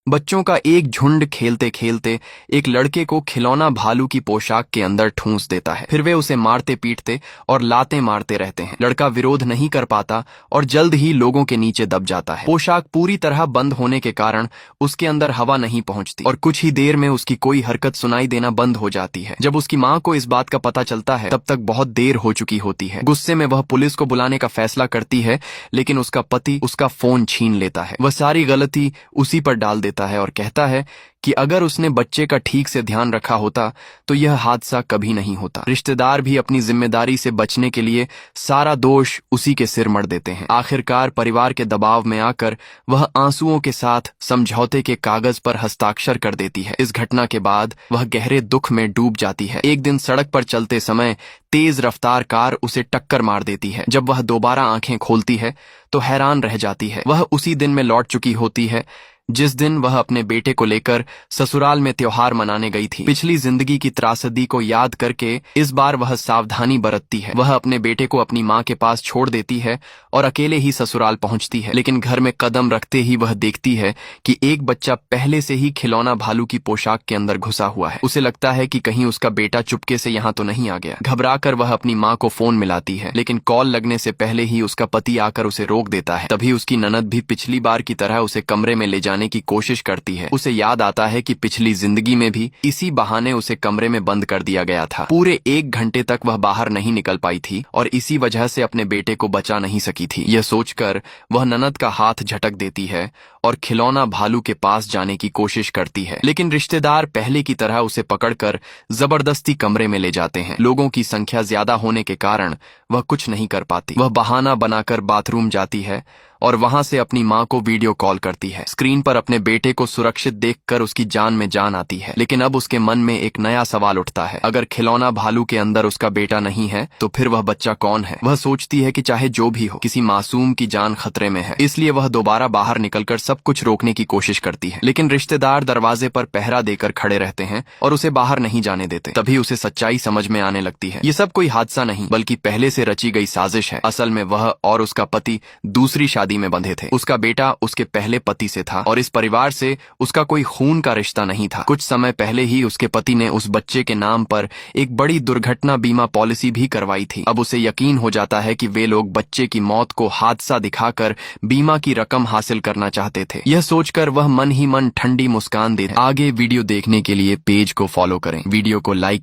बच्चों का एक झुंड खेलते खेलते एक लड़के को खिलौना भालू की पोशाक के अंदर ठूंस देता है। फिर वे उसे मारते पीटते और लातें मारते रहते हैं। लड़का विरोध नहीं कर पाता और जल्द ही लोगों के नीचे दब जाता है। पोशाक पूरी तरह बंद होने के कारण उसके अंदर हवा नहीं पहुंचती और कुछ ही देर में उसकी कोई हरकत सुनाई देना बंद हो जाती है। जब उसकी माँ को इस बात का पता चलता है तब तक बहुत देर हो चुकी होती है। गुस्से में वह पुलिस को बुलाने का फैसला करती है, लेकिन उसका पति उसका फोन छीन लेता है। वह सारी गलती उसी पर डाल देता है और कहता है कि अगर उसने बच्चे का ठीक से ध्यान रखा होता तो यह हादसा कभी नहीं होता। रिश्तेदार भी अपनी जिम्मेदारी से बचने के लिए सारा दोष उसी के सिर मढ़ देते हैं। आखिरकार परिवार के दबाव में आकर वह आंसुओं के साथ समझौते के कागज पर हस्ताक्षर कर देती है। इस घटना के बाद वह गहरे दुख में डूब जाती है। एक दिन सड़क पर चलते समय तेज रफ्तार कार उसे टक्कर मार देती है। जब वह दोबारा आंखें खोलती है तो हैरान रह जाती है। वह उसी दिन में लौट चुकी होती है जिस दिन वह अपने बेटे को लेकर ससुराल में त्योहार मनाने गई थी। पिछली जिंदगी की त्रासदी को याद करके इस बार वह सावधानी बरतती है। वह अपने बेटे को अपनी माँ के पास छोड़ देती है और अकेले ही ससुराल पहुंचती है। लेकिन घर में कदम रखते ही वह देखती है कि एक बच्चा पहले से ही खिलौना भालू की पोशाक के अंदर घुसा हुआ है। उसे लगता है कि कहीं उसका बेटा चुपके से यहाँ तो नहीं आ गया। घबराकर वह अपनी माँ को फोन मिलाती है, लेकिन कॉल लगने से पहले ही उसका पति आकर उसे रोक देता है। तभी उसकी ननद भी पिछली बार की तरह उसे कमरे में ले जाने की कोशिश करती है। उसे याद आता है कि पिछली जिंदगी में भी इसी बहाने उसे कमरे में बंद कर दिया गया था। पूरे 1 घंटे तक वह बाहर नहीं निकल पाई थी और इसी वजह से अपने बेटे को बचा नहीं सकी थी। यह सोचकर वह ननद का हाथ झटक देती है और खिलौना भालू के पास जाने की कोशिश करती है, लेकिन रिश्तेदार पहले की तरह उसे पकड़कर जबरदस्ती कमरे में ले जाते हैं। लोगों की संख्या ज्यादा होने के कारण वह कुछ नहीं कर पाती। वह बहाना बनाकर बाथरूम जाती है और वहां से अपनी माँ को वीडियो कॉल करती है। स्क्रीन पर अपने बेटे को सुरक्षित देखकर उसकी जान में जान आती है, लेकिन अब उसके मन में एक नया सवाल उठता है। अगर खिलौना भालू के अंदर उसका बेटा नहीं है तो फिर वह बच्चा कौन है? वह सोचती है कि चाहे जो भी हो, किसी मासूम की जान खतरे में है। इसलिए वह दोबारा बाहर निकलकर सब कुछ रोकने की कोशिश करती है, लेकिन रिश्तेदार दरवाजे पर पहरा देकर खड़े रहते हैं और उसे बाहर नहीं जाने देते। तभी उसे सच्चाई समझ में आने लगती है। ये सब कोई हादसा नहीं बल्कि पहले से रची गई साजिश है। असल में वह और उसका पति दूसरी शादी में बंधे थे। उसका बेटा उसके पहले पति से था और इस परिवार से उसका कोई खून का रिश्ता नहीं था। कुछ समय पहले ही उसके पति ने उस बच्चे के नाम पर एक बड़ी दुर्घटना बीमा पॉलिसी भी करवाई थी। अब उसे यकीन हो जाता है कि वे लोग बच्चे की मौत को हादसा दिखाकर बीमा की रकम हासिल करना चाहते थे। यह सोचकर वह मन ही मन ठंडी मुस्कान दे। आगे वीडियो देखने के लिए पेज को फॉलो करें, वीडियो को लाइक